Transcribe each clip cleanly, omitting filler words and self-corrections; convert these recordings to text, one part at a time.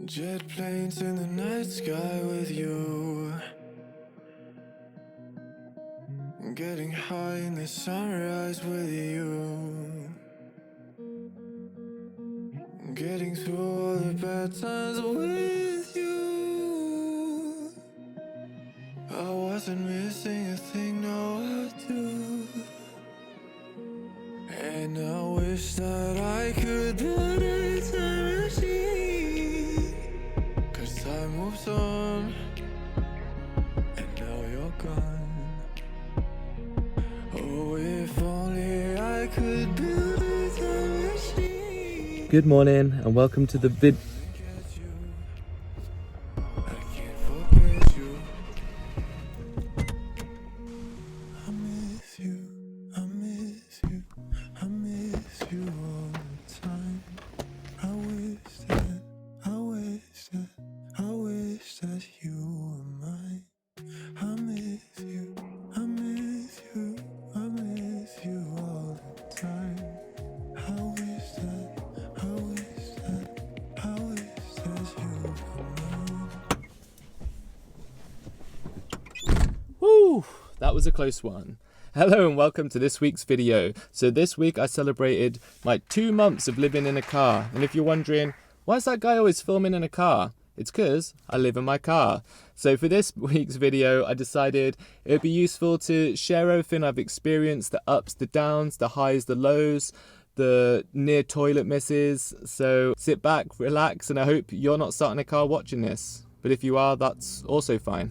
Jet planes in the night sky with you, getting high in the sunrise with you, getting through all the bad times with you. I wasn't missing a thing, no I do. And I wish that I could build a time machine, 'cause time moves on, and now you're gone. Oh, if only I could build a time machine. Good morning and welcome to the vid. I can't forget you. I miss you, I miss you, I miss you all the time. I wish that you were mine. I miss you, I miss you, I miss you all the time. I wish that you were mine. Woo! That was a close one. Hello and welcome to this week's video. So this week I celebrated my 2 months of living in a car. And if you're wondering, why is that guy always filming in a car? It's because I live in my car. So for this week's video, I decided it would be useful to share everything I've experienced, the ups, the downs, the highs, the lows, the near toilet misses. So sit back, relax, and I hope you're not sat in a car watching this. But if you are, that's also fine.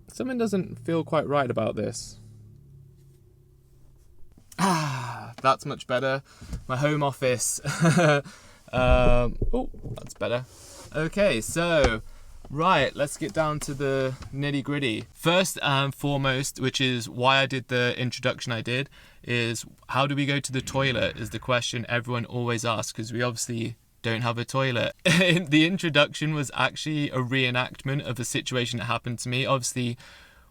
Something doesn't feel quite right about this. That's much better. My home office. Oh, that's better. Okay, so, right, let's get down to the nitty gritty. First and foremost, which is why I did the introduction I did, is how do we go to the toilet is the question everyone always asks, because we obviously don't have a toilet. The introduction was actually a reenactment of a situation that happened to me. Obviously,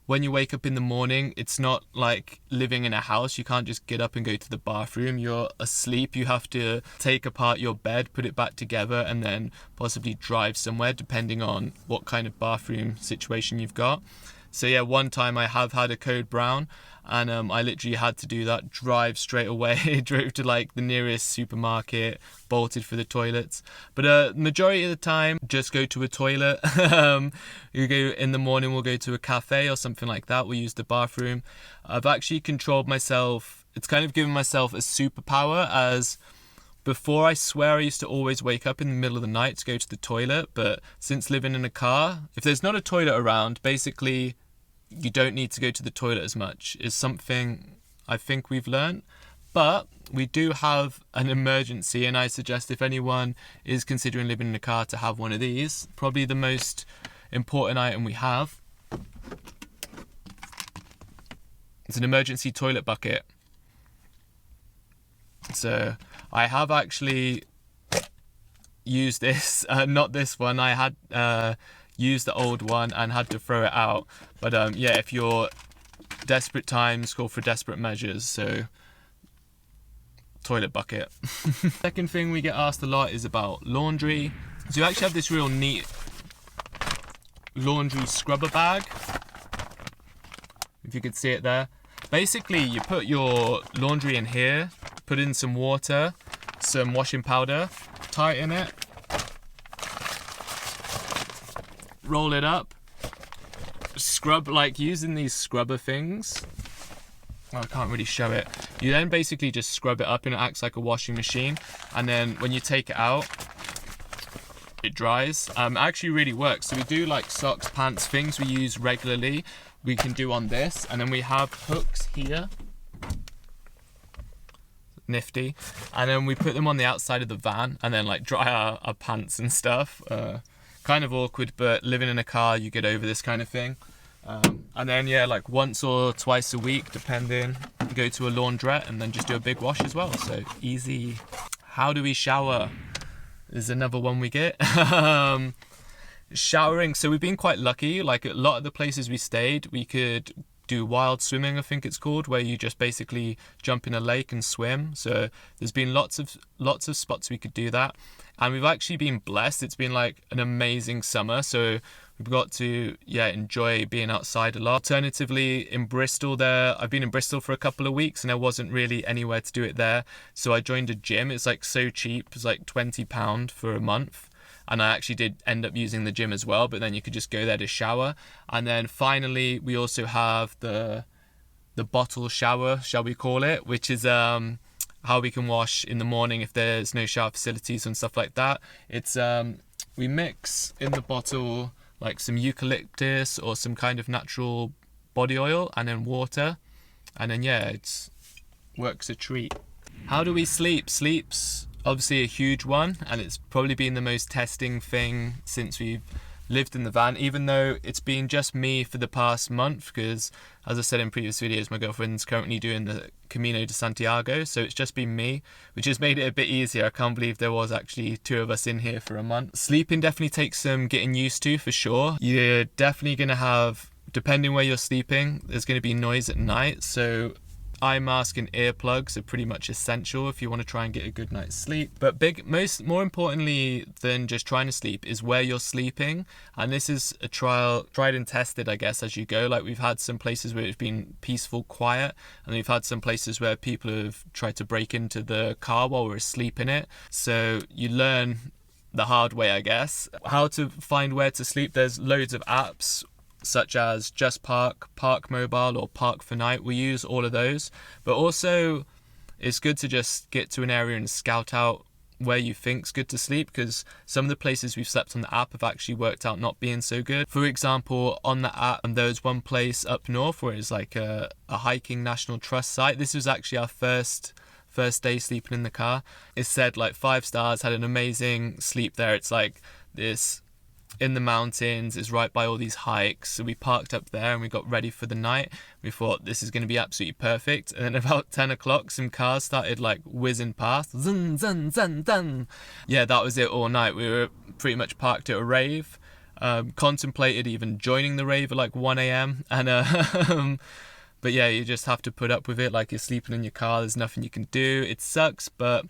when you wake up in the morning, it's not like living in a house. You can't just get up and go to the bathroom. You're asleep. You have to take apart your bed, put it back together, and then possibly drive somewhere, depending on what kind of bathroom situation you've got. So yeah, one time I have had a code brown, and I literally had to do that, drive straight away, drove to like the nearest supermarket, bolted for the toilets. But majority of the time, just go to a toilet. You go in the morning, we'll go to a cafe or something like that. We'll use the bathroom. I've actually controlled myself. It's kind of given myself a superpower, as before, I swear I used to always wake up in the middle of the night to go to the toilet. But since living in a car, if there's not a toilet around, basically you don't need to go to the toilet as much, is something I think we've learned. But we do have an emergency, and I suggest if anyone is considering living in a car to have one of these. Probably the most important item we have. It's an emergency toilet bucket. So I have actually used this, not this one. I had used the old one and had to throw it out. But yeah, if you're desperate times, call for desperate measures. So toilet bucket. Second thing we get asked a lot is about laundry. So you actually have this real neat laundry scrubber bag, if you could see it there. Basically, you put your laundry in here, put in some water, some washing powder, tighten it, roll it up, scrub, like using these scrubber things. I can't really show it. You then basically just scrub it up and it acts like a washing machine. And then when you take it out, it dries. It actually really works. So we do like socks, pants, things we use regularly, we can do on this. And then we have hooks here. Nifty. And then we put them on the outside of the van and then like dry our pants and stuff. Kind of awkward, but living in a car, you get over this kind of thing. And then yeah, like once or twice a week, depending, you go to a laundrette and then just do a big wash as well. So easy. How do we shower? Is another one we get. Showering, so we've been quite lucky. Like a lot of the places we stayed, we could do wild swimming, I think it's called, where you just basically jump in a lake and swim. So there's been lots of spots we could do that. And we've actually been blessed. It's been like an amazing summer. So we've got to, enjoy being outside a lot. Alternatively, in Bristol I've been in Bristol for a couple of weeks and there wasn't really anywhere to do it there. So I joined a gym. It's like so cheap. It's like £20 for a month. And I actually did end up using the gym as well, but then you could just go there to shower. And then finally, we also have the bottle shower, shall we call it, which is how we can wash in the morning if there's no shower facilities and stuff like that. It's we mix in the bottle like some eucalyptus or some kind of natural body oil and then water, and then it works a treat. How do we sleep? Sleep's obviously a huge one, and it's probably been the most testing thing since we've lived in the van, even though it's been just me for the past month, because as I said in previous videos, my girlfriend's currently doing the Camino de Santiago, so it's just been me, which has made it a bit easier. I can't believe there was actually 2 of us in here for a month. Sleeping definitely takes some getting used to, for sure. You're definitely going to have, depending where you're sleeping, there's going to be noise at night, so eye mask and earplugs are pretty much essential if you want to try and get a good night's sleep. But more importantly than just trying to sleep is where you're sleeping. And this is a tried and tested, I guess, as you go. Like, we've had some places where it's been peaceful, quiet, and we've had some places where people have tried to break into the car while we're asleep in it. So you learn the hard way, I guess. How to find where to sleep. There's loads of apps, such as Just Park, Park Mobile, or Park for Night. We use all of those, but also it's good to just get to an area and scout out where you think's good to sleep, because some of the places we've slept on the app have actually worked out not being so good. For example, on the app, there's one place up north where it's like a hiking National Trust site. This was actually our first day sleeping in the car. It said like 5 stars, had an amazing sleep there. It's like this in the mountains, is right by all these hikes. So we parked up there and we got ready for the night. We thought this is going to be absolutely perfect. And then about 10 o'clock, some cars started like whizzing past. Zun, zun, zun, zun. Yeah, that was it all night. We were pretty much parked at a rave. Contemplated even joining the rave at like 1 a.m. And but yeah, you just have to put up with it. Like, you're sleeping in your car, there's nothing you can do. It sucks, but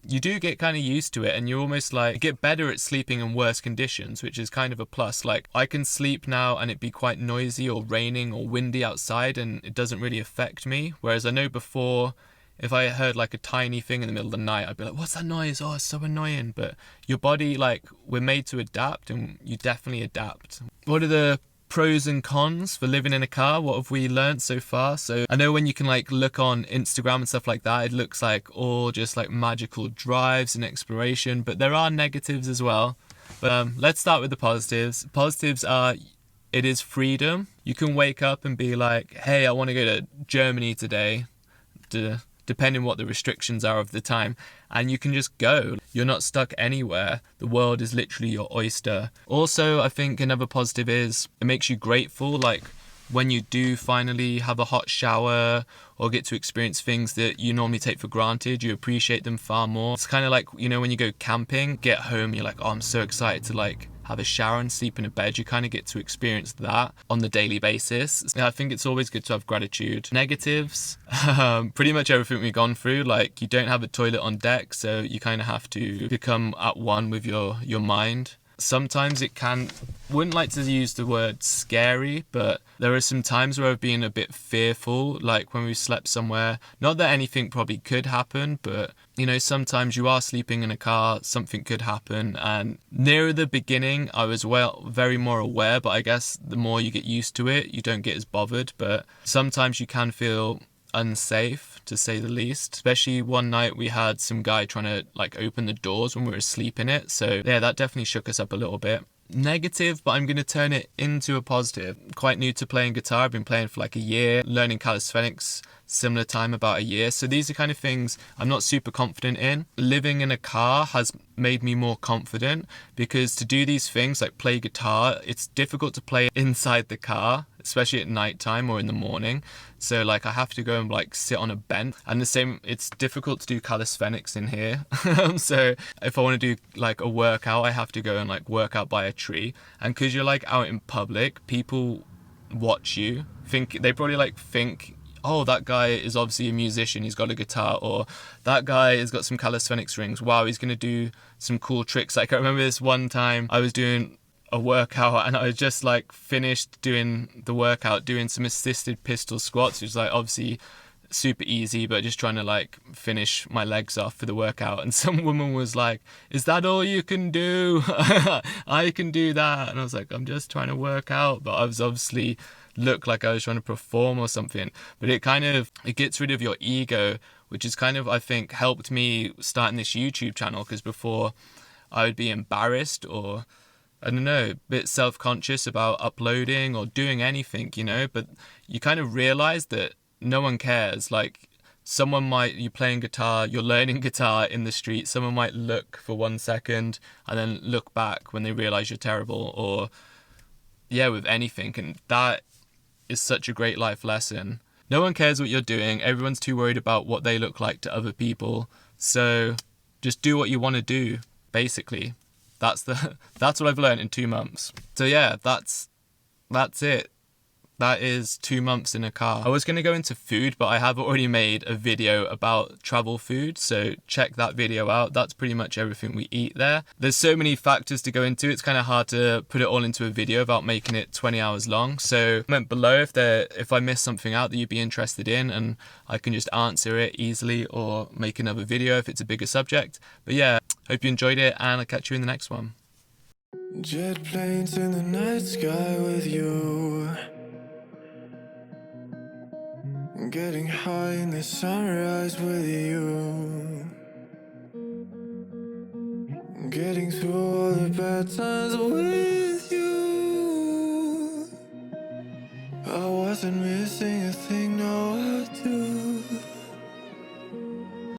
you do get kind of used to it, and you almost like get better at sleeping in worse conditions, which is kind of a plus. Like, I can sleep now and it be quite noisy or raining or windy outside and it doesn't really affect me. Whereas I know before, if I heard like a tiny thing in the middle of the night, I'd be like, what's that noise? Oh, it's so annoying. But your body, like, we're made to adapt, and you definitely adapt. What are the pros and cons for living in a car? What have we learned so far? So I know when you can like look on Instagram and stuff like that, it looks like all just like magical drives and exploration, but there are negatives as well. But let's start with the positives. Positives are, it is freedom. You can wake up and be like, hey, I want to go to Germany today, depending what the restrictions are of the time, and you can just go. You're not stuck anywhere. The world is literally your oyster. Also, I think another positive is it makes you grateful. Like, when you do finally have a hot shower or get to experience things that you normally take for granted, you appreciate them far more. It's kind of like, you know, when you go camping, get home, you're like, oh, I'm so excited to like have a shower and sleep in a bed. You kind of get to experience that on the daily basis. I think it's always good to have gratitude. Negatives, pretty much everything we've gone through. Like, you don't have a toilet on deck, so you kind of have to become at one with your mind. Sometimes it can, wouldn't like to use the word scary, but there are some times where I've been a bit fearful, like when we slept somewhere. Not that anything probably could happen, but you know, sometimes you are sleeping in a car, something could happen. And nearer the beginning, I was very more aware, but I guess the more you get used to it, you don't get as bothered. But sometimes you can feel unsafe, to say the least. Especially one night we had some guy trying to like open the doors when we were asleep in it. So yeah, that definitely shook us up a little bit. Negative, but I'm going to turn it into a positive. Quite new to playing guitar. I've been playing for like a year, learning calisthenics similar time, about a year. So these are kind of things I'm not super confident in. Living in a car has made me more confident, because to do these things like play guitar, it's difficult to play inside the car, especially at night time or in the morning. So like I have to go and like sit on a bench, and the same, it's difficult to do calisthenics in here. So if I want to do like a workout, I have to go and like work out by a tree, and because you're like out in public, people watch you, they probably like think oh, that guy is obviously a musician, he's got a guitar, or that guy has got some calisthenics rings, wow, he's going to do some cool tricks. Like I remember this one time I was doing a workout and I was just like finished doing the workout, doing some assisted pistol squats, which is like obviously super easy, but just trying to like finish my legs off for the workout, and some woman was like, is that all you can do? I can do that. And I was like, I'm just trying to work out, but I was obviously looked like I was trying to perform or something. But it gets rid of your ego, which is kind of, I think, helped me starting this YouTube channel, because before I would be embarrassed or I don't know, a bit self-conscious about uploading or doing anything, you know, but you kind of realize that no one cares. Like you're playing guitar, you're learning guitar in the street, someone might look for 1 second and then look back when they realize you're terrible, or yeah, with anything. And that is such a great life lesson. No one cares what you're doing. Everyone's too worried about what they look like to other people. So just do what you want to do, basically. That's what I've learned in 2 months. So yeah, that's it. That is 2 months in a car. I was going to go into food, but I have already made a video about travel food, so check that video out. That's pretty much everything we eat there. There's so many factors to go into, it's kind of hard to put it all into a video without making it 20 hours long. So comment below if I miss something out that you'd be interested in, and I can just answer it easily or make another video if it's a bigger subject. But yeah, hope you enjoyed it, and I'll catch you in the next one. Jet planes in the night sky with you, getting high in the sunrise with you, getting through all the bad times with you. I wasn't missing a thing.